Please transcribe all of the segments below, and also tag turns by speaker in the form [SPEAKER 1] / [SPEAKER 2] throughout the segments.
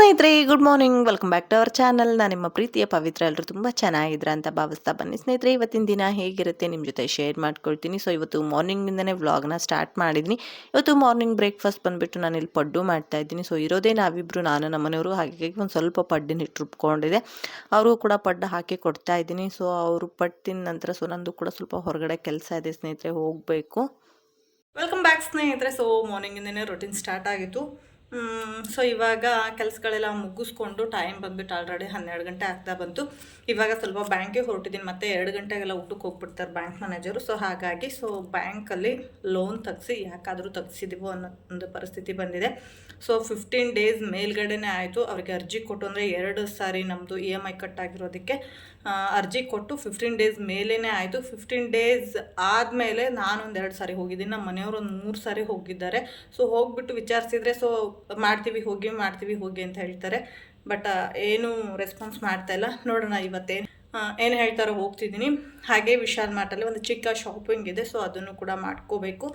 [SPEAKER 1] ಸ್ನೇಹಿತರೆ, good morning. Welcome back to our channel. ನಾನು ನಿಮ್ಮ ಪ್ರೀತಿಯ ಪವಿತ್ರ. ಎಲ್ಲರೂ ತುಂಬ ಚೆನ್ನಾಗಿದ್ರ ಅಂತ ಭಾವಿಸ್ತಾ ಬನ್ನಿ ಸ್ನೇಹಿತರೆ. ಇವತ್ತಿನ ದಿನ ಹೇಗಿರುತ್ತೆ ನಿಮ್ಮ ಜೊತೆ ಶೇರ್ ಮಾಡ್ಕೊಳ್ತೀನಿ. ಸೊ ಇವತ್ತು ಮಾರ್ನಿಂಗಿಂದನೇ ವ್ಲಾಗ್ನ ಸ್ಟಾರ್ಟ್ ಮಾಡಿದ್ದೀನಿ. ಇವತ್ತು ಮಾರ್ನಿಂಗ್ ಬ್ರೇಕ್ಫಾಸ್ಟ್ ಬಂದುಬಿಟ್ಟು ನಾನು ಇಲ್ಲಿ ಪಡ್ಡು ಮಾಡ್ತಾ ಇದ್ದೀನಿ. ಸೊ ಇರೋದೇ ನಾವಿಬ್ಬರು, ನಾನು ನಮ್ಮನೆಯವರು. ಹಾಗಾಗಿ ಒಂದು ಸ್ವಲ್ಪ ಪಡ್ಡಿನ ಹಿಟ್ಟು ರುಬ್ಕೊಂಡಿದೆ, ಅವ್ರಿಗೂ ಕೂಡ ಪಡ್ಡು ಹಾಕಿ ಕೊಡ್ತಾ ಇದ್ದೀನಿ. ಸೊ ಅವರು ಪಡ್ಡು ತಿಂದ ನಂತರ ಸೊ ನಂದು ಕೂಡ ಸ್ವಲ್ಪ ಹೊರಗಡೆ ಕೆಲಸ ಇದೆ ಸ್ನೇಹಿತರೆ, ಹೋಗಬೇಕು. ವೆಲ್ಕಮ್ ಬ್ಯಾಕ್ ಸ್ನೇಹಿತರೆ. ಸೊ ಮಾರ್ನಿಂಗಿಂದನೇ ರೊಟೀನ್ ಸ್ಟಾರ್ಟ್ ಆಗಿತ್ತು. ಸೊ ಇವಾಗ ಕೆಲಸಗಳೆಲ್ಲ ಮುಗಿಸ್ಕೊಂಡು ಟೈಮ್ ಬಂದುಬಿಟ್ಟು ಆಲ್ರೆಡಿ 12 ಗಂಟೆ ಆಗ್ತಾ ಬಂತು. ಇವಾಗ ಸ್ವಲ್ಪ ಬ್ಯಾಂಕಿಗೆ ಹೊರಟಿದ್ದೀನಿ. ಮತ್ತೆ 2 ಗಂಟೆಗೆಲ್ಲ ಊಟಕ್ಕೆ ಹೋಗ್ಬಿಡ್ತಾರೆ ಬ್ಯಾಂಕ್ ಮ್ಯಾನೇಜರು. ಸೊ ಹಾಗಾಗಿ ಬ್ಯಾಂಕಲ್ಲಿ ಲೋನ್ ತೆಗ್ಸಿ ಯಾಕಾದರೂ ತೆಗ್ಸಿದ್ದೀವೋ ಅನ್ನೋ ಒಂದು ಪರಿಸ್ಥಿತಿ ಬಂದಿದೆ. ಸೊ 15 ಡೇಸ್ ಮೇಲ್ಗಡೆನೇ ಆಯಿತು. ಅವ್ರಿಗೆ ಅರ್ಜಿ ಕೊಟ್ಟು, ಅಂದರೆ 2 ಸಾರಿ ನಮ್ಮದು EMI ಕಟ್ ಆಗಿರೋದಕ್ಕೆ ಅರ್ಜಿ ಕೊಟ್ಟು 15 ಡೇಸ್ ಮೇಲೇ ಆಯಿತು. 15 ಡೇಸ್ ಆದಮೇಲೆ ನಾನೊಂದು 2 ಸಾರಿ ಹೋಗಿದ್ದೀನಿ, ನಮ್ಮ ಮನೆಯವರು ಒಂದು 3 ಸಾರಿ ಹೋಗಿದ್ದಾರೆ. ಸೊ ಹೋಗ್ಬಿಟ್ಟು ವಿಚಾರಿಸಿದರೆ ಮಾಡ್ತೀವಿ ಹೋಗಿ ಅಂತ ಹೇಳ್ತಾರೆ. ಬಟ್ ಏನು ರೆಸ್ಪಾನ್ಸ್ ಮಾಡ್ತಾಯಿಲ್ಲ. ನೋಡೋಣ ಇವತ್ತೇನು ಏನು ಹೇಳ್ತಾರೋ ಹೋಗ್ತಿದ್ದೀನಿ. ಹಾಗೆ ವಿಶಾಲ್ ಮಾರ್ಟಲ್ಲಿ ಒಂದು ಚಿಕ್ಕ ಶಾಪಿಂಗ್ ಇದೆ. ಸೊ ಅದನ್ನು ಕೂಡ ಮಾಡ್ಕೋಬೇಕು.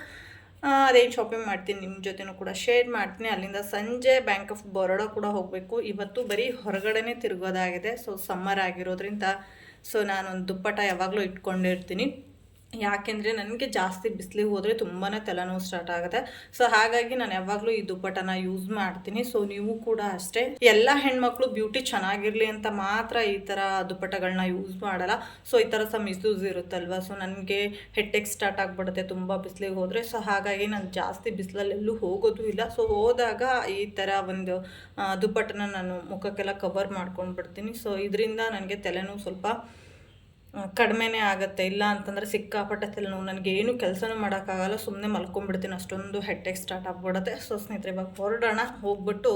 [SPEAKER 1] ಅದೇನು ಶಾಪಿಂಗ್ ಮಾಡ್ತೀನಿ ನಿಮ್ಮ ಜೊತೆನೂ ಕೂಡ ಶೇರ್ ಮಾಡ್ತೀನಿ. ಅಲ್ಲಿಂದ ಸಂಜೆ ಬ್ಯಾಂಕ್ ಆಫ್ ಬರೋಡಾ ಕೂಡ ಹೋಗಬೇಕು. ಇವತ್ತು ಬರೀ ಹೊರಗಡೆನೇ ತಿರುಗೋದಾಗಿದೆ. ಸೊ ಸಮ್ಮರ್ ಆಗಿರೋದ್ರಿಂದ ನಾನೊಂದು ದುಪ್ಪಟ ಯಾವಾಗಲೂ ಇಟ್ಕೊಂಡಿರ್ತೀನಿ. ಯಾಕೆಂದರೆ ನನಗೆ ಜಾಸ್ತಿ ಬಿಸಿಲಿಗೆ ಹೋದರೆ ತುಂಬಾ ತಲೆನೋವು ಸ್ಟಾರ್ಟ್ ಆಗುತ್ತೆ. ಸೊ ಹಾಗಾಗಿ ನಾನು ಯಾವಾಗಲೂ ಈ ದುಪ್ಪಟನ ಯೂಸ್ ಮಾಡ್ತೀನಿ. ಸೊ ನೀವು ಕೂಡ ಅಷ್ಟೇ. ಎಲ್ಲ ಹೆಣ್ಮಕ್ಳು ಬ್ಯೂಟಿ ಚೆನ್ನಾಗಿರಲಿ ಅಂತ ಮಾತ್ರ ಈ ಥರ ದುಪ್ಪಟಗಳನ್ನ ಯೂಸ್ ಮಾಡಲ್ಲ. ಸೊ ಈ ಥರ ಮಿಸ್ಯೂಸ್ ಇರುತ್ತಲ್ವ. ಸೊ ನನಗೆ ಹೆಡ್ಡೇಕ್ ಸ್ಟಾರ್ಟ್ ಆಗಿಬಿಡುತ್ತೆ ತುಂಬ ಬಿಸಿಲಿಗೆ ಹೋದರೆ. ಸೊ ಹಾಗಾಗಿ ನಾನು ಜಾಸ್ತಿ ಬಿಸಿಲಲ್ಲೆಲ್ಲೂ ಹೋಗೋದು ಇಲ್ಲ. ಸೊ ಹೋದಾಗ ಈ ಥರ ಒಂದು ದುಪ್ಪಟನ ನಾನು ಮುಖಕ್ಕೆಲ್ಲ ಕವರ್ ಮಾಡ್ಕೊಂಡು ಬಿಡ್ತೀನಿ. ಸೊ ಇದರಿಂದ ನನಗೆ ತಲೆನೋವು ಸ್ವಲ್ಪ ಕಡಿಮೆನೇ ಆಗುತ್ತೆ. ಇಲ್ಲ ಅಂತಂದರೆ ಸಿಕ್ಕಾಪಟ್ಟೆ ತಲೆನೋವು, ನನಗೆ ಏನು ಕೆಲಸನೂ ಮಾಡೋಕ್ಕಾಗಲ್ಲ, ಸುಮ್ಮನೆ ಮಲ್ಕೊಂಡ್ಬಿಡ್ತೀನಿ, ಅಷ್ಟೊಂದು ಹೆಡ್ಡೇಕ್ ಸ್ಟಾರ್ಟ್ ಆಗಿಬಿಡುತ್ತೆ. ಸೊ ಸ್ನೇಹಿತರೆ, ಇವಾಗ ಹೊರಡೋಣ. ಹೋಗ್ಬಿಟ್ಟು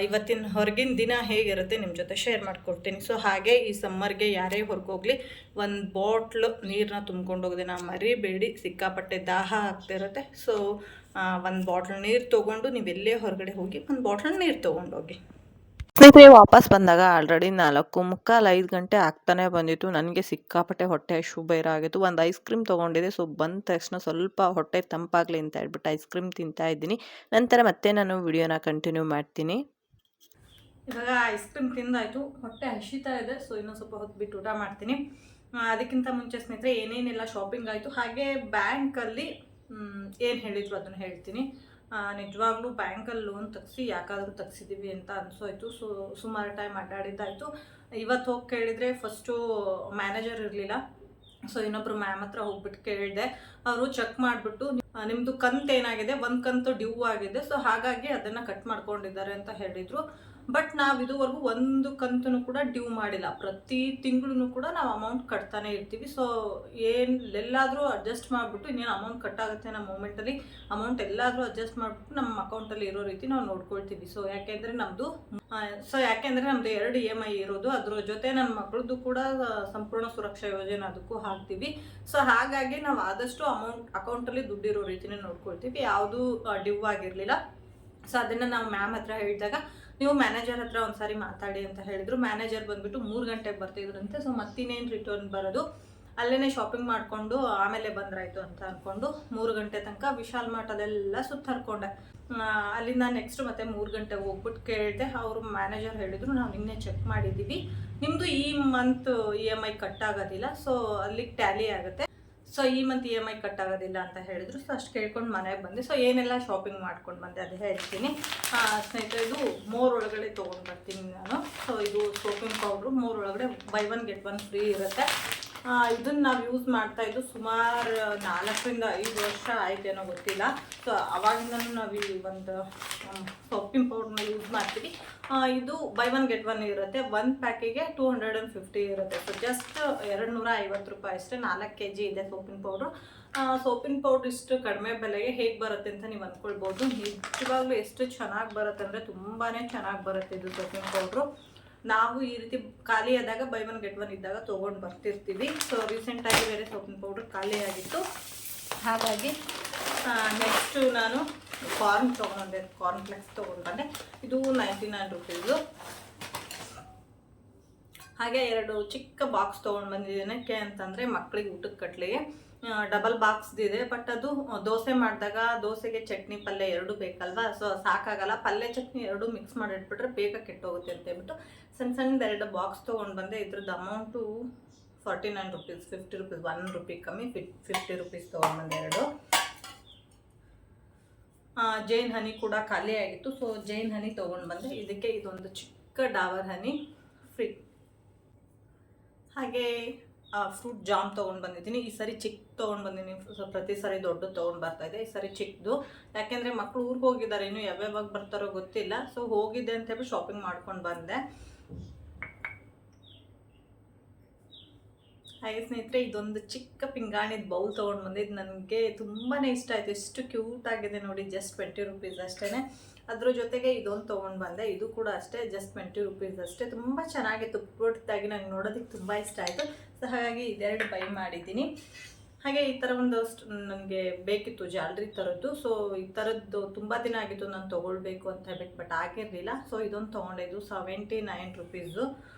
[SPEAKER 1] ಇವತ್ತಿನ ಹೊರಗಿನ ದಿನ ಹೇಗಿರುತ್ತೆ ನಿಮ್ಮ ಜೊತೆ ಶೇರ್ ಮಾಡ್ಕೊಡ್ತೀನಿ. ಸೊ ಹಾಗೆ ಈ ಸಮ್ಮರ್ಗೆ ಯಾರೇ ಹೊರಗೋಗ್ಲಿ ಒಂದು ಬಾಟ್ಲು ನೀರನ್ನ ತುಂಬ್ಕೊಂಡು ಹೋಗೋದನ್ನ ಮರಿಬೇಡಿ. ಸಿಕ್ಕಾಪಟ್ಟೆ ದಾಹ ಆಗ್ತಿರುತ್ತೆ. ಸೊ ಒಂದು ಬಾಟ್ಲ್ ನೀರು ತೊಗೊಂಡು ನೀವೆಲ್ಲೇ ಹೊರಗಡೆ ಹೋಗಿ ಒಂದು ಬಾಟ್ಲ್ ನೀರು ತೊಗೊಂಡೋಗಿ. ಸ್ನೇಹಿತರೆ, ವಾಪಸ್ ಬಂದಾಗ ಆಲ್ರೆಡಿ 4:45 ಗಂಟೆ ಆಗ್ತಾನೆ ಬಂದಿತ್ತು. ನನಗೆ ಸಿಕ್ಕಾಪಟ್ಟೆ ಹೊಟ್ಟೆ ಶುಭೇರ ಆಗಿತ್ತು. ಒಂದು ಐಸ್ ಕ್ರೀಮ್ ತೊಗೊಂಡಿದ್ದೆ. ಸೊ ಬಂದ ತಕ್ಷಣ ಸ್ವಲ್ಪ ಹೊಟ್ಟೆ ತಂಪಾಗಲಿ ಅಂತ ಹೇಳ್ಬಿಟ್ಟು ಐಸ್ ಕ್ರೀಮ್ ತಿಂತಾ ಇದ್ದೀನಿ. ನಂತರ ಮತ್ತೆ ನಾನು ವಿಡಿಯೋನ ಕಂಟಿನ್ಯೂ ಮಾಡ್ತೀನಿ. ಇವಾಗ ಐಸ್ ಕ್ರೀಮ್ ತಿಂದಾಯಿತು, ಹೊಟ್ಟೆ ಹಸಿತಾ ಇದೆ. ಸೊ ಇನ್ನೊಂದು ಸ್ವಲ್ಪ ಹೊತ್ತು ಬಿಟ್ಟು ಊಟ ಮಾಡ್ತೀನಿ. ಅದಕ್ಕಿಂತ ಮುಂಚೆ ಸ್ನೇಹಿತರೆ, ಏನೇನೆಲ್ಲ ಶಾಪಿಂಗ್ ಆಯಿತು, ಹಾಗೆ ಬ್ಯಾಂಕಲ್ಲಿ ಏನು ಹೇಳಿದ್ರು ಅದನ್ನು ಹೇಳ್ತೀನಿ. ನಿಜವಾಗ್ಲೂ ಬ್ಯಾಂಕಲ್ಲಿ ಲೋನ್ ತೆಗ್ಸಿ ಯಾಕಾದರೂ ತೆಗ್ಸಿದ್ದೀವಿ ಅಂತ ಅನಿಸೋಯ್ತು. ಸೊ ಸುಮಾರು ಟೈಮ್ ಅಡ್ಡಾಡಿದ್ದಾಯಿತು. ಇವತ್ತು ಹೋಗಿ ಕೇಳಿದರೆ ಫಸ್ಟು ಮ್ಯಾನೇಜರ್ ಇರಲಿಲ್ಲ. ಸೊ ಇನ್ನೊಬ್ಬರು ಮ್ಯಾಮ್ ಹತ್ರ ಹೋಗ್ಬಿಟ್ಟು ಕೇಳಿದೆ. ಅವರು ಚೆಕ್ ಮಾಡಿಬಿಟ್ಟು ನಿಮ್ಮದು ಕಂತು ಏನಾಗಿದೆ, ಒಂದು ಕಂತು ಡ್ಯೂ ಆಗಿದೆ, ಸೊ ಹಾಗಾಗಿ ಅದನ್ನು ಕಟ್ ಮಾಡ್ಕೊಂಡಿದ್ದಾರೆ ಅಂತ ಹೇಳಿದರು. ಬಟ್ ನಾವು ಇದುವರೆಗೂ ಒಂದು ಕಂತೂ ಕೂಡ ಡ್ಯೂ ಮಾಡಿಲ್ಲ. ಪ್ರತಿ ತಿಂಗಳು ಕೂಡ ನಾವು ಅಮೌಂಟ್ ಕಟ್ತಾನೆ ಇರ್ತೀವಿ. ಸೊ ಎಲ್ಲಾದರೂ ಅಡ್ಜಸ್ಟ್ ಮಾಡಿಬಿಟ್ಟು ಇನ್ನೇನು ಅಮೌಂಟ್ ಕಟ್ಟಾಗುತ್ತೆ ನಮ್ಮ ಮೂಮೆಂಟಲ್ಲಿ ಅಮೌಂಟ್ ಎಲ್ಲಾದರೂ ಅಡ್ಜಸ್ಟ್ ಮಾಡಿಬಿಟ್ಟು ನಮ್ಮ ಅಕೌಂಟಲ್ಲಿ ಇರೋ ರೀತಿ ನಾವು ನೋಡ್ಕೊಳ್ತೀವಿ. ಸೊ ಯಾಕೆಂದರೆ ನಮ್ಮದು 2 EMI ಇರೋದು, ಅದ್ರ ಜೊತೆ ನನ್ನ ಮಗಳದ್ದು ಕೂಡ ಸಂಪೂರ್ಣ ಸುರಕ್ಷಾ ಯೋಜನೆ ಅದಕ್ಕೂ ಹಾಕ್ತೀವಿ. ಸೊ ಹಾಗಾಗಿ ನಾವು ಆದಷ್ಟು ಅಕೌಂಟಲ್ಲಿ ದುಡ್ಡಿರೋ ರೀತಿನೇ ನೋಡ್ಕೊಳ್ತೀವಿ. ಯಾವುದೂ ಡ್ಯೂ ಆಗಿರಲಿಲ್ಲ. ಸೊ ಅದನ್ನು ನಾವು ಮ್ಯಾಮ್ ಹತ್ರ ಹೇಳಿದಾಗ, ನೀವು ಮ್ಯಾನೇಜರ್ ಹತ್ರ ಒಂದು ಸಾರಿ ಮಾತಾಡಿ ಅಂತ ಹೇಳಿದರು. ಮ್ಯಾನೇಜರ್ ಬಂದುಬಿಟ್ಟು 3 ಗಂಟೆಗೆ ಬರ್ತಿದ್ರಂತೆ. ಸೊ ಮತ್ತಿನ್ನೇನು ರಿಟರ್ನ್ ಬರೋದು, ಅಲ್ಲೇ ಶಾಪಿಂಗ್ ಮಾಡಿಕೊಂಡು ಆಮೇಲೆ ಬಂದ್ರಾಯ್ತು ಅಂತ ಅಂದ್ಕೊಂಡು 3 ಗಂಟೆ ತನಕ ವಿಶಾಲ್ ಮಾರ್ಟಲ್ಲೆಲ್ಲ ಸುತ್ತಾಡ್ಕೊಂಡೆ. ಅಲ್ಲಿಂದ ನೆಕ್ಸ್ಟ್ ಮತ್ತೆ 3 ಗಂಟೆಗೆ ಹೋಗ್ಬಿಟ್ಟು ಕೇಳಿದೆ. ಅವರು ಮ್ಯಾನೇಜರ್ ಹೇಳಿದರು, ನಾವು ನಿನ್ನೆ ಚೆಕ್ ಮಾಡಿದ್ದೀವಿ, ನಿಮ್ಮದು ಈ ಮಂತ್ EMI ಕಟ್ ಆಗೋದಿಲ್ಲ. ಸೊ ಅಲ್ಲಿಗೆ ಟ್ಯಾಲಿ ಆಗುತ್ತೆ. ಸೊ ಈ ಮಂತ್ EMI ಕಟ್ ಆಗೋದಿಲ್ಲ ಅಂತ ಹೇಳಿದ್ರು. ಸೊ ಅಷ್ಟು ಕೇಳ್ಕೊಂಡು ಮನೆಗೆ ಬಂದೆ. ಸೊ ಏನೆಲ್ಲ ಶಾಪಿಂಗ್ ಮಾಡ್ಕೊಂಡು ಬಂದೆ ಅದು ಹೇಳ್ತೀನಿ. ಸ್ನೇಹಿತರೆ, ಇದು ಮೋರ್ ಒಳಗಡೆ ತೊಗೊಂಡು ಬರ್ತೀನಿ ನಾನು. ಸೊ ಇದು ಸೋಪಿಂಗ್ ಪೌಡ್ರು, ಮೋರ್ ಒಳಗಡೆ ಬೈ 1 get 1 ಫ್ರೀ ಇರುತ್ತೆ. ಇದನ್ನು ನಾವು ಯೂಸ್ ಮಾಡ್ತಾಯಿದ್ದು ಸುಮಾರು 4 ರಿಂದ 5 ವರ್ಷ ಆಯ್ತೇನೋ ಗೊತ್ತಿಲ್ಲ. ಸೊ ಅವಾಗಿಂದನೂ ನಾವು ಈ ಒಂದು ಸೋಪಿಂಗ್ ಪೌಡ್ರನ್ನ ಯೂಸ್ ಮಾಡ್ತೀವಿ. ಇದು ಬೈ 1 get 1 ಇರುತ್ತೆ. 1 ಪ್ಯಾಕಿಗೆ 250 ಇರುತ್ತೆ. ಸೊ ಜಸ್ಟ್ 250 ರೂಪಾಯಿ ಅಷ್ಟೇ. 4 kg ಇದೆ ಸೋಪಿನ ಪೌಡ್ರು. ಸೋಪಿನ ಪೌಡ್ರ್ ಇಷ್ಟು ಕಡಿಮೆ ಬೆಲೆಗೆ ಹೇಗೆ ಬರುತ್ತೆ ಅಂತ ನೀವು ಅಂದ್ಕೊಳ್ಬೋದು. ನಿಜವಾಗ್ಲೂ ಎಷ್ಟು ಚೆನ್ನಾಗಿ ಬರುತ್ತೆ ಅಂದರೆ ತುಂಬಾ ಚೆನ್ನಾಗಿ ಬರುತ್ತೆ ಇದು ಸೋಪಿನ ಪೌಡ್ರು. ನಾವು ಈ ರೀತಿ ಖಾಲಿ ಆದಾಗ ಬೈ 1 get 1 ಇದ್ದಾಗ ತೊಗೊಂಡು ಬರ್ತಿರ್ತೀವಿ. ಸೊ ರೀಸೆಂಟಾಗಿ ಬೇರೆ ಸೋಪಿನ ಪೌಡ್ರ್ ಖಾಲಿಯಾಗಿತ್ತು. ಹಾಗಾಗಿ ನೆಕ್ಸ್ಟು ನಾನು ಕಾರ್ನ್ ತೊಗೊಂಡೆ, ಕಾರ್ನ್ ಫ್ಲೆಕ್ಸ್ ತೊಗೊಂಡು ಬಂದೆ. ಇದು 99 ರೂಪೀಸು. ಹಾಗೆ 2 ಚಿಕ್ಕ ಬಾಕ್ಸ್ ತೊಗೊಂಡು ಬಂದಿದ್ದೇನೆ. ಅಂತಂದರೆ ಮಕ್ಕಳಿಗೆ ಊಟಕ್ಕೆ ಕಟ್ಲಿಗೆ
[SPEAKER 2] ಡಬಲ್ ಬಾಕ್ಸ್ದಿದೆ. ಬಟ್ ಅದು ದೋಸೆ ಮಾಡಿದಾಗ ದೋಸೆಗೆ ಚಟ್ನಿ ಪಲ್ಯ ಎರಡು ಬೇಕಲ್ವಾ, ಸೊ ಸಾಕಾಗಲ್ಲ. ಪಲ್ಯ ಚಟ್ನಿ ಎರಡು ಮಿಕ್ಸ್ ಮಾಡಿ ಇಟ್ಬಿಟ್ರೆ ಬೇಗ ಕೆಟ್ಟೋಗುತ್ತೆ ಅಂತ ಹೇಳ್ಬಿಟ್ಟು ಸಣ್ಣ ಸಣ್ಣದು 2 ಬಾಕ್ಸ್ ತೊಗೊಂಡು ಬಂದೆ. ಇದ್ರದ್ದು ಅಮೌಂಟು 49 ರುಪೀಸ್, 50 ರುಪೀಸ್, 1 ರುಪಿ ಕಮ್ಮಿ, 50 ರುಪೀಸ್ ತೊಗೊಂಡ್ಬಂದೆ ಎರಡು. ಜೈನ್ ಹನಿ ಕೂಡ ಖಾಲಿ ಆಗಿತ್ತು, ಸೊ ಜೈನ್ ಹನಿ ತೊಗೊಂಡು ಬಂದೆ. ಇದಕ್ಕೆ ಇದೊಂದು ಚಿಕ್ಕ ಡಾಬರ್ ಹನಿ ಫ್ರೀ. ಹಾಗೆ ಫ್ರೂಟ್ ಜಾಮ್ ತೊಗೊಂಡು ಬಂದಿದ್ದೀನಿ. ಈ ಸರಿ ಚಿಕ್ಕ ತೊಗೊಂಡು ಬಂದಿದ್ದೀನಿ, ಪ್ರತಿ ಸರಿ ದೊಡ್ಡದು ತೊಗೊಂಡು ಬರ್ತಾಯಿದ್ದೆ. ಈ ಸರಿ ಚಿಕ್ಕದು, ಯಾಕೆಂದರೆ ಮಕ್ಕಳು ಊರಿಗೆ ಹೋಗಿದ್ದಾರೆ, ಇನ್ನೂ ಯಾವ್ಯಾವಾಗ ಬರ್ತಾರೋ ಗೊತ್ತಿಲ್ಲ. ಸೊ ಹೋಗಿದ್ದೆ ಅಂತ ಹೇಳಿ ಶಾಪಿಂಗ್ ಮಾಡ್ಕೊಂಡು ಬಂದೆ. ಹಾಗೆ ಸ್ನೇಹಿತರೆ, ಇದೊಂದು ಚಿಕ್ಕ ಪಿಂಗಾಣಿದ ಬೌಲ್ ತೊಗೊಂಡು ಬಂದೆ. ಇದು ನನಗೆ ತುಂಬಾ ಇಷ್ಟ ಆಯಿತು. ಎಷ್ಟು ಕ್ಯೂಟ್ ಆಗಿದೆ ನೋಡಿ, ಜಸ್ಟ್ 20 ರುಪೀಸ್ ಅಷ್ಟೇ. ಅದ್ರ ಜೊತೆಗೆ ಇದೊಂದು ತೊಗೊಂಡು ಬಂದೆ, ಇದು ಕೂಡ ಅಷ್ಟೇ, ಜಸ್ಟ್ 20 ರುಪೀಸ್ ಅಷ್ಟೇ. ತುಂಬ ಚೆನ್ನಾಗಿತ್ತು, ಪುಟ್ಟದಾಗಿ ನನಗೆ ನೋಡೋದಕ್ಕೆ ತುಂಬ ಇಷ್ಟ ಆಯಿತು. ಸೊ ಹಾಗಾಗಿ ಇದೆರಡು ಬೈ ಮಾಡಿದ್ದೀನಿ. ಹಾಗೆ ಈ ಥರ ಒಂದಷ್ಟು ನನಗೆ ಬೇಕಿತ್ತು ಜಾಲ್ರಿ ಥರದ್ದು. ಸೊ ಈ ಥರದ್ದು ತುಂಬ ದಿನ ಆಗಿತ್ತು ನಾನು ತೊಗೊಳ್ಬೇಕು ಅಂತ ಹೇಳ್ಬಿಟ್ಟು, ಬಟ್ ಆಗಿರಲಿಲ್ಲ. ಸೊ ಇದೊಂದು ತೊಗೊಂಡೆ, ಇದು 79 ರುಪೀಸು.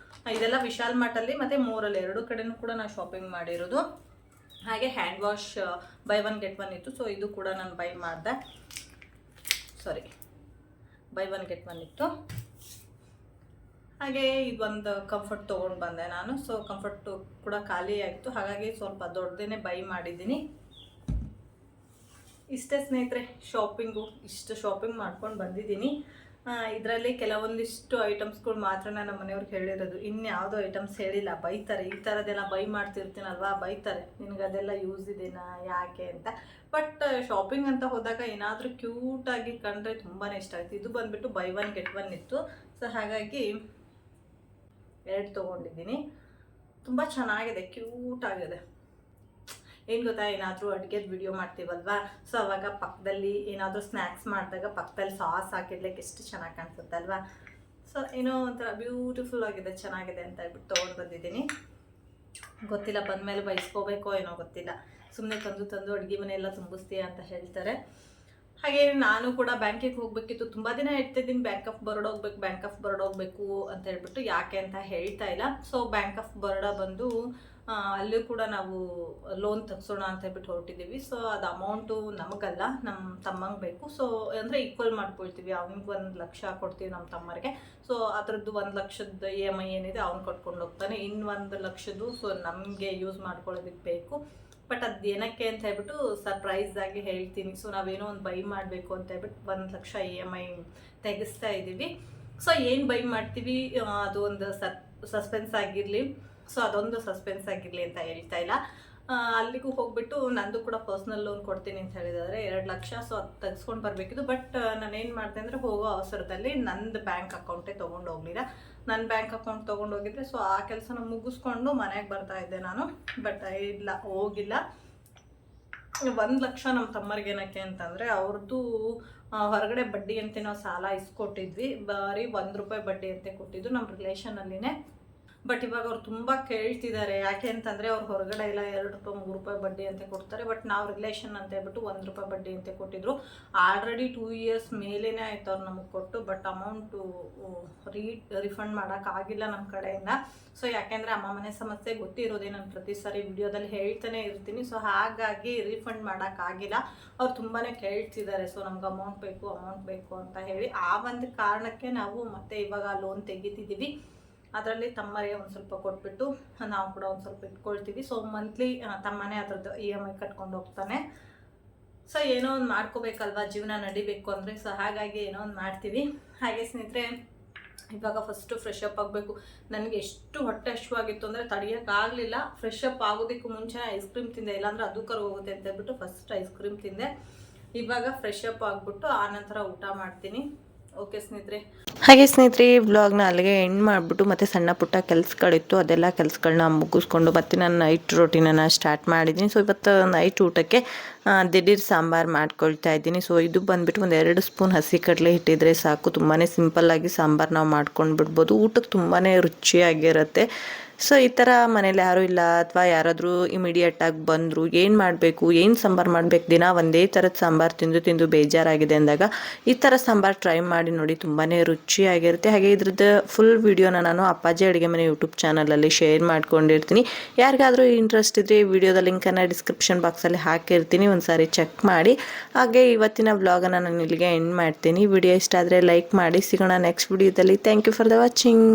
[SPEAKER 2] ಇದೆಲ್ಲ ವಿಶಾಲ್ ಮಾರ್ಟಲ್ಲಿ ಮತ್ತು ಮೋರಲ್ಲಿ ಎರಡು ಕಡೆನೂ ಕೂಡ ನಾನು ಶಾಪಿಂಗ್ ಮಾಡಿರೋದು. ಹಾಗೆ ಹ್ಯಾಂಡ್ ವಾಶ್ ಬೈ 1 get 1 ಇತ್ತು. ಸೊ ಇದು ಕೂಡ ನಾನು ಬೈ ಮಾಡಿದೆ, ಬೈ 1 get 1 ಇತ್ತು. ಹಾಗೆ ಇದೊಂದು ಕಂಫರ್ಟ್ ತೊಗೊಂಡು ಬಂದೆ ನಾನು. ಸೊ ಕಂಫರ್ಟು ಕೂಡ ಖಾಲಿ ಆಗಿತ್ತು, ಹಾಗಾಗಿ ಸ್ವಲ್ಪ ದೊಡ್ಡದೇ ಬೈ ಮಾಡಿದ್ದೀನಿ. ಇಷ್ಟೇ ಸ್ನೇಹಿತರೆ ಶಾಪಿಂಗು, ಇಷ್ಟು ಶಾಪಿಂಗ್ ಮಾಡ್ಕೊಂಡು ಬಂದಿದ್ದೀನಿ. ಇದರಲ್ಲಿ ಕೆಲವೊಂದಿಷ್ಟು ಐಟಮ್ಸ್ಗಳು ಮಾತ್ರ ನಮ್ಮ ಮನೆಯವ್ರಿಗೆ ಹೇಳಿರೋದು, ಇನ್ಯಾವುದೋ ಐಟಮ್ಸ್ ಹೇಳಿಲ್ಲ. ಬೈತಾರೆ, ಈ ಥರದ್ದೆಲ್ಲ ಬೈ ಮಾಡ್ತಿರ್ತೀನಲ್ವಾ, ಬೈತಾರೆ, ನಿನಗದೆಲ್ಲ ಯೂಸ್ ಇದೆನಾ ಯಾಕೆ ಅಂತ. ಬಟ್ ಶಾಪಿಂಗ್ ಅಂತ ಹೋದಾಗ ಏನಾದರೂ ಕ್ಯೂಟಾಗಿ ಕಂಡ್ರೆ ತುಂಬಾ ಇಷ್ಟ ಆಯಿತು. ಇದು ಬಂದುಬಿಟ್ಟು ಬೈ 1 get 1 ಇತ್ತು. ಸೊ ಹಾಗಾಗಿ 2 ತೊಗೊಂಡಿದ್ದೀನಿ. ತುಂಬ ಚೆನ್ನಾಗಿದೆ, ಕ್ಯೂಟ್ ಆಗಿದೆ. ಏನು ಗೊತ್ತಾ, ಏನಾದರೂ ಅಡುಗೆದು ವಿಡಿಯೋ ಮಾಡ್ತೀವಲ್ವಾ, ಸೊ ಅವಾಗ ಪಕ್ಕದಲ್ಲಿ ಏನಾದರೂ ಸ್ನ್ಯಾಕ್ಸ್ ಮಾಡಿದಾಗ ಪಕ್ಕದಲ್ಲಿ ಸಾಸ್ ಹಾಕಿಡ್ಲಿಕ್ಕೆ ಎಷ್ಟು ಚೆನ್ನಾಗಿ ಕಾಣಿಸುತ್ತಲ್ವಾ. ಸೊ ಏನೋ ಒಂಥರ ಬ್ಯೂಟಿಫುಲ್ ಆಗಿದೆ, ಚೆನ್ನಾಗಿದೆ ಅಂತ ಹೇಳ್ಬಿಟ್ಟು ತೊಗೊಂಡು ಬಂದಿದ್ದೀನಿ. ಗೊತ್ತಿಲ್ಲ, ಬಂದಮೇಲೆ ಬಯಸ್ಕೋಬೇಕೋ ಏನೋ ಗೊತ್ತಿಲ್ಲ. ಸುಮ್ಮನೆ ತಂದು ಅಡುಗೆ ಮನೆಯೆಲ್ಲ ತುಂಬಿಸ್ತೀಯ ಅಂತ ಹೇಳ್ತಾರೆ. ಹಾಗೆ ನಾನು ಕೂಡ ಬ್ಯಾಂಕಿಗೆ ಹೋಗಬೇಕಿತ್ತು, ತುಂಬ ದಿನ ಇರ್ತಿದ್ದೀನಿ, ಬ್ಯಾಂಕ್ ಆಫ್ ಬರೋಡ ಹೋಗಬೇಕು ಅಂತ ಹೇಳ್ಬಿಟ್ಟು. ಯಾಕೆ ಅಂತ ಹೇಳ್ತಾ ಇಲ್ಲ. ಸೊ ಬ್ಯಾಂಕ್ ಆಫ್ ಬರೋಡ ಬಂದು ಅಲ್ಲೂ ಕೂಡ ನಾವು ಲೋನ್ ತೆಗ್ಸೋಣ ಅಂತ ಹೇಳ್ಬಿಟ್ಟು ಹೊರಟಿದ್ದೀವಿ. ಸೊ ಅದು ಅಮೌಂಟು ನಮಗಲ್ಲ, ನಮ್ಮ ತಮ್ಮಂಗೆ ಬೇಕು. ಸೊ ಅಂದರೆ ಈಕ್ವಲ್ ಮಾಡ್ಕೊಳ್ತೀವಿ, ಅವ್ನಿಗೆ 1 ಲಕ್ಷ ಕೊಡ್ತೀವಿ ನಮ್ಮ ತಮ್ಮರಿಗೆ. ಸೊ ಅದರದ್ದು 1 ಲಕ್ಷದ EMI ಏನಿದೆ ಅವ್ನು ಕಟ್ಕೊಂಡು ಹೋಗ್ತಾನೆ, ಇನ್ನು 1 ಲಕ್ಷದ್ದು ಸೊ ನಮಗೆ ಯೂಸ್ ಮಾಡ್ಕೊಳ್ಳೋದಕ್ಕೆ ಬೇಕು. ಬಟ್ ಅದು ಏನಕ್ಕೆ ಅಂತ ಹೇಳ್ಬಿಟ್ಟು ಸರ್ಪ್ರೈಸ್ ಆಗಿ ಹೇಳ್ತೀನಿ. ಸೊ ನಾವೇನೋ ಒಂದು ಬೈ ಮಾಡಬೇಕು ಅಂತ ಹೇಳ್ಬಿಟ್ಟು 1 ಲಕ್ಷ EMI ತೆಗೆಸ್ತಾ ಇದ್ದೀವಿ. ಸೊ ಏನು ಬೈ ಮಾಡ್ತೀವಿ ಅದು ಒಂದು ಸಸ್ಪೆನ್ಸ್ ಆಗಿರಲಿ. ಸೊ ಅದೊಂದು ಸಸ್ಪೆನ್ಸ್ ಆಗಿರಲಿ ಅಂತ ಹೇಳ್ತಾ ಇಲ್ಲ. ಅಲ್ಲಿಗೂ ಹೋಗ್ಬಿಟ್ಟು ನಂದು ಕೂಡ ಪರ್ಸ್ನಲ್ ಲೋನ್ ಕೊಡ್ತೀನಿ ಅಂತ ಹೇಳಿದಾದ್ರೆ 2 ಲಕ್ಷ. ಸೊ ಅದು ತೆಗೆಸ್ಕೊಂಡು ಬರಬೇಕಿತ್ತು. ಬಟ್ ನಾನೇನು ಮಾಡಿದೆ ಅಂದರೆ ಹೋಗೋ ಅವಸರದಲ್ಲಿ ನಂದು ಬ್ಯಾಂಕ್ ಅಕೌಂಟೇ ತೊಗೊಂಡು ಹೋಗಲಿಲ್ಲ. ನನ್ನ ಬ್ಯಾಂಕ್ ಅಕೌಂಟ್ ತೊಗೊಂಡು ಹೋಗಿದ್ರೆ ಸೊ ಆ ಕೆಲಸನ ಮುಗಿಸ್ಕೊಂಡು ಮನೆಗೆ ಬರ್ತಾ ಇದ್ದೆ ನಾನು. ಬಟ್ ಇಲ್ಲ, ಹೋಗಿಲ್ಲ. 1 ಲಕ್ಷ ನಮ್ಮ ತಮ್ಮರಿಗೆ ಏನಕ್ಕೆ ಅಂತಂದರೆ ಅವ್ರದ್ದು ಹೊರಗಡೆ ಬಡ್ಡಿ ಅಂತ ನಾವು ಸಾಲ ಇಸ್ಕೊಟ್ಟಿದ್ವಿ, ಬರೀ 1 ರೂಪಾಯಿ ಬಡ್ಡಿ ಅಂತ ಕೊಟ್ಟಿದ್ದು ನಮ್ಮ ರಿಲೇಷನಲ್ಲಿನೇ. ಬಟ್ ಇವಾಗ ಅವ್ರು ತುಂಬ ಕೇಳ್ತಿದ್ದಾರೆ. ಯಾಕೆ ಅಂತಂದರೆ ಅವ್ರು ಹೊರಗಡೆ ಎಲ್ಲ 2 ರೂಪಾಯಿ 3 ರೂಪಾಯಿ ಬಡ್ಡಿ ಅಂತ ಕೊಡ್ತಾರೆ. ಬಟ್ ನಾವು ರಿಲೇಷನ್ ಅಂತ ಹೇಳ್ಬಿಟ್ಟು 1 ರೂಪಾಯಿ ಬಡ್ಡಿ ಅಂತ ಕೊಟ್ಟಿದ್ರು. ಆಲ್ರೆಡಿ 2 ಇಯರ್ಸ್ ಮೇಲೇ ಆಯ್ತು ಅವ್ರು ನಮಗೆ ಕೊಟ್ಟು. ಬಟ್ ಅಮೌಂಟು ರಿಫಂಡ್ ಮಾಡೋಕ್ಕಾಗಿಲ್ಲ ನಮ್ಮ ಕಡೆಯಿಂದ. ಸೊ ಯಾಕೆಂದರೆ ಅಮ್ಮ ಮನೆ ಸಮಸ್ಯೆ ಗೊತ್ತಿರೋದೇ, ನಾನು ಪ್ರತಿ ಸಾರಿ ವಿಡಿಯೋದಲ್ಲಿ ಹೇಳ್ತಾನೆ ಇರ್ತೀನಿ. ಸೊ ಹಾಗಾಗಿ ರಿಫಂಡ್ ಮಾಡೋಕ್ಕಾಗಿಲ್ಲ. ಅವ್ರು ತುಂಬಾ ಕೇಳ್ತಿದ್ದಾರೆ. ಸೊ ನಮ್ಗೆ ಅಮೌಂಟ್ ಬೇಕು ಅಂತ ಹೇಳಿ ಆ ಒಂದು ಕಾರಣಕ್ಕೆ ನಾವು ಮತ್ತೆ ಇವಾಗ ಲೋನ್ ತೆಗಿತಿದ್ದೀವಿ. ಅದರಲ್ಲಿ ತಮ್ಮರಿಗೆ ಒಂದು ಸ್ವಲ್ಪ ಕೊಟ್ಬಿಟ್ಟು ನಾವು ಕೂಡ ಒಂದು ಸ್ವಲ್ಪ ಇಟ್ಕೊಳ್ತೀವಿ. ಸೊ ಮಂತ್ಲಿ ತಮ್ಮನೇ ಅದರದ್ದು EMI ಕಟ್ಕೊಂಡು ಹೋಗ್ತಾನೆ. ಸೊ ಏನೋ ಒಂದು ಮಾಡ್ಕೋಬೇಕಲ್ವ, ಜೀವನ ನಡಿಬೇಕು ಅಂದರೆ. ಸೊ ಹಾಗಾಗಿ ಏನೋ ಒಂದು ಮಾಡ್ತೀವಿ. ಹಾಗೆ ಸ್ನೇಹಿತರೆ, ಇವಾಗ ಫಸ್ಟು ಫ್ರೆಶ್ ಅಪ್ ಆಗಬೇಕು. ನನಗೆ ಎಷ್ಟು ಹೊಟ್ಟೆ ಹಸಿವಾಗಿತ್ತು ಅಂದರೆ ತಡೆಯೋಕ್ಕಾಗಲಿಲ್ಲ. ಫ್ರೆಶ್ ಅಪ್ ಆಗೋದಕ್ಕೂ ಮುಂಚೆ ಐಸ್ ಕ್ರೀಮ್ ತಿಂದೆ, ಇಲ್ಲಾಂದ್ರೆ ಅದು ಕರು ಹೋಗುತ್ತೆ ಅಂತ ಹೇಳ್ಬಿಟ್ಟು ಫಸ್ಟ್ ಐಸ್ ಕ್ರೀಮ್ ತಿಂದೆ. ಇವಾಗ ಫ್ರೆಶ್ ಅಪ್ ಆಗಿಬಿಟ್ಟು ಆನಂತರ ಊಟ ಮಾಡ್ತೀನಿ. ಓಕೆ ಸ್ನೇಹಿತರೆ.
[SPEAKER 1] ಹಾಗೆ ಸ್ನೇಹಿತರೆ, ವ್ಲಾಗ್ನ ಅಲ್ಲಿಗೆ ಎಂಡ್ ಮಾಡಿಬಿಟ್ಟು ಮತ್ತು ಸಣ್ಣ ಪುಟ್ಟ ಕೆಲಸಗಳಿತ್ತು, ಅದೆಲ್ಲ ಕೆಲಸಗಳನ್ನ ಮುಗಿಸ್ಕೊಂಡು ಮತ್ತೆ ನಾನು ನೈಟ್ ರೊಟೀನನ್ನು ಸ್ಟಾರ್ಟ್ ಮಾಡಿದ್ದೀನಿ. ಸೊ ಇವತ್ತು ನೈಟ್ ಊಟಕ್ಕೆ ದಿಢೀರ್ ಸಾಂಬಾರು ಮಾಡ್ಕೊಳ್ತಾ ಇದ್ದೀನಿ. ಸೊ ಇದು ಬಂದುಬಿಟ್ಟು ಒಂದು 2 ಸ್ಪೂನ್ ಹಸಿ ಕಡಲೆ ಹಿಟ್ಟಿದ್ರೆ ಸಾಕು, ತುಂಬಾ ಸಿಂಪಲ್ಲಾಗಿ ಸಾಂಬಾರು ನಾವು ಮಾಡ್ಕೊಂಡು ಬಿಡ್ಬೋದು. ಊಟಕ್ಕೆ ತುಂಬಾ ರುಚಿಯಾಗಿರುತ್ತೆ. ಸೊ ಈ ಥರ ಮನೇಲಿ ಯಾರೂ ಇಲ್ಲ ಅಥವಾ ಯಾರಾದರೂ ಇಮಿಡಿಯೇಟಾಗಿ ಬಂದರು, ಏನು ಮಾಡಬೇಕು, ಏನು ಸಾಂಬಾರು ಮಾಡಬೇಕು, ದಿನ ಒಂದೇ ಥರದ ಸಾಂಬಾರು ತಿಂದು ತಿಂದು ಬೇಜಾರಾಗಿದೆ ಅಂದಾಗ ಈ ಥರ ಸಾಂಬಾರು ಟ್ರೈ ಮಾಡಿ ನೋಡಿ, ತುಂಬಾ ರುಚಿಯಾಗಿರುತ್ತೆ. ಹಾಗೆ ಇದ್ರದ್ದು ಫುಲ್ ವಿಡಿಯೋನ ನಾನು ಅಪ್ಪಾಜಿ ಅಡುಗೆ ಮನೆ ಯೂಟ್ಯೂಬ್ ಚಾನಲಲ್ಲಿ ಶೇರ್ ಮಾಡ್ಕೊಂಡಿರ್ತೀನಿ. ಯಾರಿಗಾದರೂ ಇಂಟ್ರೆಸ್ಟ್ ಇದ್ದರೆ ಈ ವಿಡಿಯೋದ ಲಿಂಕನ್ನು ಡಿಸ್ಕ್ರಿಪ್ಷನ್ ಬಾಕ್ಸಲ್ಲಿ ಹಾಕಿರ್ತೀನಿ, ಒಂದು ಸಾರಿ ಚೆಕ್ ಮಾಡಿ. ಹಾಗೆ ಇವತ್ತಿನ ವ್ಲಾಗನ್ನು ನಾನು ಇಲ್ಲಿಗೆ ಎಂಡ್ ಮಾಡ್ತೀನಿ. ವಿಡಿಯೋ ಇಷ್ಟ ಆದರೆ ಲೈಕ್ ಮಾಡಿ. ಸಿಗೋಣ ನೆಕ್ಸ್ಟ್ ವಿಡಿಯೋದಲ್ಲಿ. Thank you for the watching.